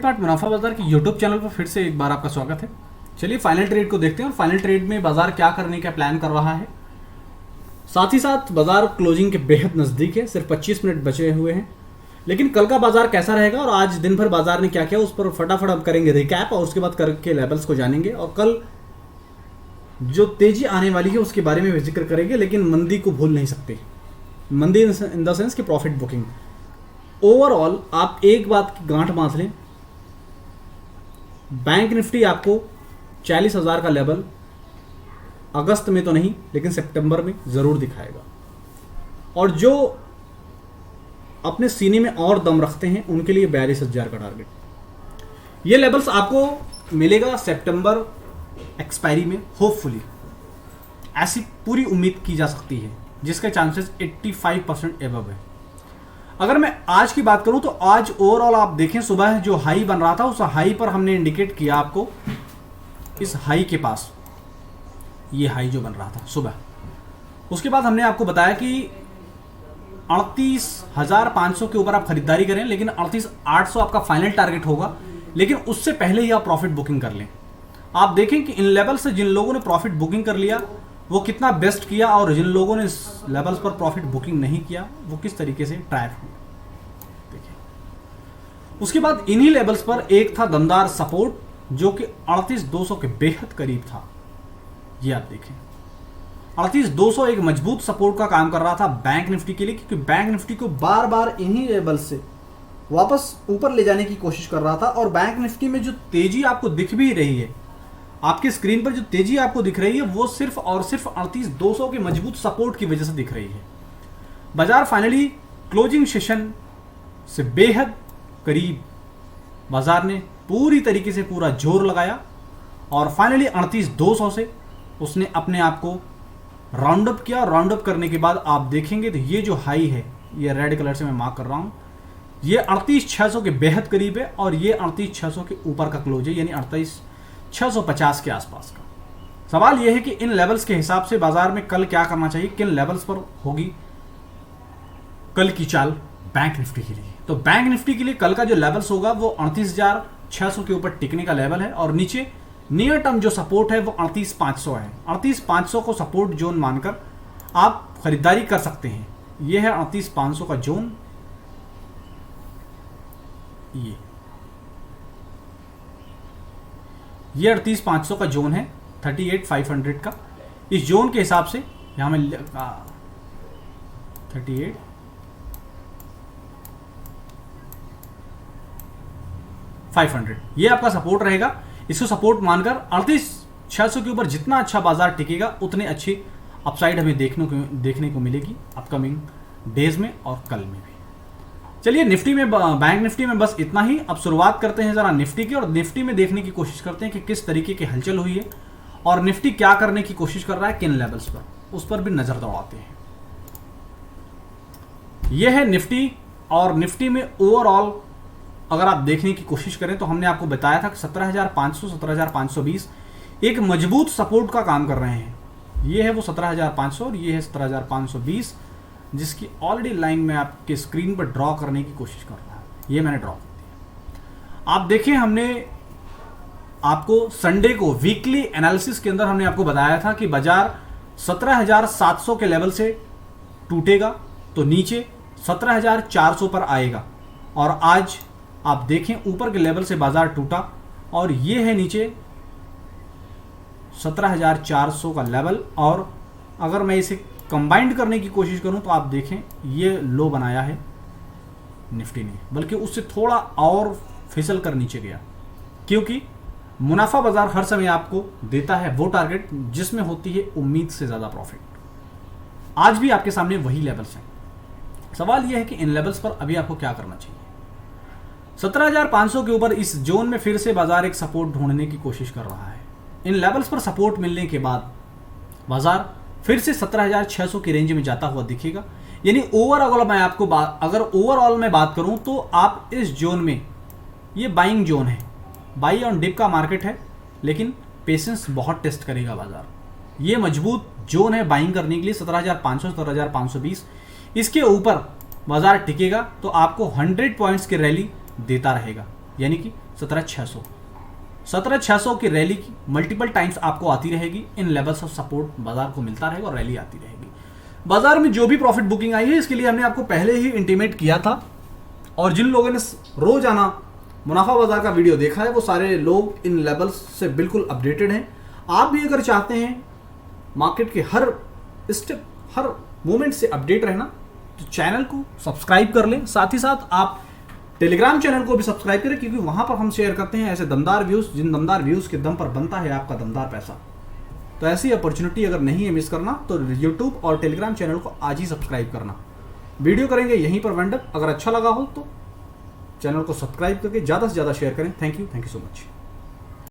Smart मुनाफा बाजार के यूट्यूब चैनल पर फिर से एक बार आपका स्वागत है। चलिए फाइनल ट्रेड को देखते हैं और फाइनल ट्रेड में बाजार क्या करने का प्लान कर रहा है। साथ ही साथ बाजार क्लोजिंग के बेहद नज़दीक है, सिर्फ 25 मिनट बचे हुए हैं। लेकिन कल का बाजार कैसा रहेगा और आज दिन भर बाजार ने क्या किया उस पर फटाफट हम करेंगे रिकैप और उसके बाद करके लेवल्स को जानेंगे और कल जो तेजी आने वाली है उसके बारे में भी जिक्र करेंगे। लेकिन मंदी को भूल नहीं सकते, मंदी इन द सेंस कि प्रॉफिट बुकिंग। ओवरऑल आप एक बात की गांठ बांध लें, बैंक निफ्टी आपको 40,000 का लेवल अगस्त में तो नहीं लेकिन सितंबर में जरूर दिखाएगा। और जो अपने सीने में और दम रखते हैं उनके लिए 42,000 का टारगेट, ये लेवल्स आपको मिलेगा सितंबर एक्सपायरी में होपफुली, ऐसी पूरी उम्मीद की जा सकती है जिसके चांसेस 85% एबव है। अगर मैं आज की बात करूं तो आज ओवरऑल आप देखें, सुबह जो हाई बन रहा था उस हाई पर हमने इंडिकेट किया आपको, इस हाई के पास ये हाई जो बन रहा था सुबह, उसके बाद हमने आपको बताया कि 38,500 के ऊपर आप खरीदारी करें, लेकिन 38,800 आपका फाइनल टारगेट होगा। लेकिन उससे पहले ही आप प्रॉफिट बुकिंग कर लें। आप देखें कि इन लेवल से जिन लोगों ने प्रॉफिट बुकिंग कर लिया वो कितना बेस्ट किया और जिन लोगों ने इस लेवल्स पर प्रॉफिट बुकिंग नहीं किया वो किस तरीके से ट्रैप हुए। देखिए उसके बाद इन्हीं लेवल्स पर एक था दमदार सपोर्ट जो कि 38,200 के बेहद करीब था। ये आप देखें 38,200 एक मजबूत सपोर्ट का काम कर रहा था बैंक निफ्टी के लिए, क्योंकि बैंक निफ्टी को बार बार इन्हीं लेवल से वापस ऊपर ले जाने की कोशिश कर रहा था। और बैंक निफ्टी में जो तेजी आपको दिख भी रही है, आपकी स्क्रीन पर जो तेजी आपको दिख रही है वो सिर्फ और सिर्फ 38,200 के मजबूत सपोर्ट की वजह से दिख रही है। बाजार फाइनली क्लोजिंग सेशन से बेहद करीब बाजार ने पूरी तरीके से पूरा जोर लगाया और फाइनली 38,200 से उसने अपने आप को राउंड अप किया। राउंड अप करने के बाद आप देखेंगे तो ये जो हाई है, ये रेड कलर से मैं मार्क कर रहा हूं, ये 38,600 के बेहद करीब है और ये 38,600 के ऊपर का क्लोज है, यानी 38,650 के आसपास का। सवाल यह है कि इन लेवल्स के हिसाब से बाजार में कल क्या करना चाहिए, किन लेवल्स पर होगी कल की चाल बैंक निफ्टी के लिए। तो बैंक निफ्टी के लिए कल का जो लेवल्स होगा वो 38,600 के ऊपर टिकने का लेवल है और नीचे नियर टर्म जो सपोर्ट है वो 38,500 है। 38,500 को सपोर्ट जोन मानकर आप खरीदारी कर सकते हैं। यह है 38,500 का जोन, ये 38,500 का जोन है 38,500 का। इस जोन के हिसाब से यहां में 38,500 ये आपका सपोर्ट रहेगा। इसको सपोर्ट मानकर 38,600 के ऊपर जितना अच्छा बाजार टिकेगा उतने अच्छी अपसाइड हमें देखने को मिलेगी अपकमिंग डेज में और कल में भी। चलिए निफ्टी में, बैंक निफ्टी में बस इतना ही। अब शुरुआत करते हैं जरा निफ्टी की और निफ्टी में देखने की कोशिश करते हैं कि किस तरीके की हलचल हुई है और निफ्टी क्या करने की कोशिश कर रहा है किन लेवल्स पर, उस पर भी नजर दौड़ाते हैं। यह है निफ्टी और निफ्टी में ओवरऑल अगर आप देखने की कोशिश करें तो हमने आपको बताया था कि 17,500 17,520 एक मजबूत सपोर्ट का काम कर रहे हैं। ये है वो 17,500 और ये है 17,520 जिसकी ऑलरेडी लाइन में आपके स्क्रीन पर ड्रॉ करने की कोशिश कर रहा है। ये मैंने ड्रॉ कर दिया। आप देखें हमने आपको संडे को वीकली एनालिसिस के अंदर हमने आपको बताया था कि बाजार 17,700 के लेवल से टूटेगा तो नीचे 17,400 पर आएगा और आज आप देखें ऊपर के लेवल से बाजार टूटा और ये है नीचे 17,400 का लेवल। और अगर मैं इसे कंबाइंड करने की कोशिश करूं तो आप देखें ये लो बनाया है निफ्टी ने, बल्कि उससे थोड़ा और फिसल कर नीचे गया, क्योंकि मुनाफा बाजार हर समय आपको देता है वो टारगेट जिसमें होती है उम्मीद से ज्यादा प्रॉफिट। आज भी आपके सामने वही लेवल्स हैं। सवाल यह है कि इन लेवल्स पर अभी आपको क्या करना चाहिए। 17,500 के ऊपर इस जोन में फिर से बाजार एक सपोर्ट ढूंढने की कोशिश कर रहा है। इन लेवल्स पर सपोर्ट मिलने के बाद बाजार फिर से 17,600 की रेंज में जाता हुआ दिखेगा। यानी ओवरऑल मैं आपको अगर ओवरऑल मैं बात करूं तो आप इस जोन में, ये बाइंग जोन है, बाई ऑन डिप का मार्केट है, लेकिन पेशेंस बहुत टेस्ट करेगा बाजार। ये मजबूत जोन है बाइंग करने के लिए 17,500 17,520। इसके ऊपर बाजार टिकेगा तो आपको 100 पॉइंट्स की रैली देता रहेगा, यानी कि 17,600। 17,600 की रैली की मल्टीपल टाइम्स आपको आती रहेगी। इन लेवल्स ऑफ सपोर्ट बाजार को मिलता रहेगा और रैली आती रहेगी। बाजार में जो भी प्रॉफिट बुकिंग आई है इसके लिए हमने आपको पहले ही इंटीमेट किया था, और जिन लोगों ने रोजाना मुनाफा बाजार का वीडियो देखा है वो सारे लोग इन लेवल्स से बिल्कुल अपडेटेड हैं। आप भी अगर चाहते हैं मार्केट के हर स्टेप, हर मोमेंट से अपडेट रहना, तो चैनल को सब्सक्राइब कर लें। साथ ही साथ आप टेलीग्राम चैनल को भी सब्सक्राइब करें, क्योंकि वहां पर हम शेयर करते हैं ऐसे दमदार व्यूज, जिन दमदार व्यूज के दम पर बनता है आपका दमदार पैसा। तो ऐसी अपॉर्चुनिटी अगर नहीं है मिस करना, तो यूट्यूब और टेलीग्राम चैनल को आज ही सब्सक्राइब करना। वीडियो करेंगे यहीं पर वेंडर, अगर अच्छा लगा हो तो चैनल को सब्सक्राइब करके ज़्यादा से ज़्यादा शेयर करें। Thank you so much.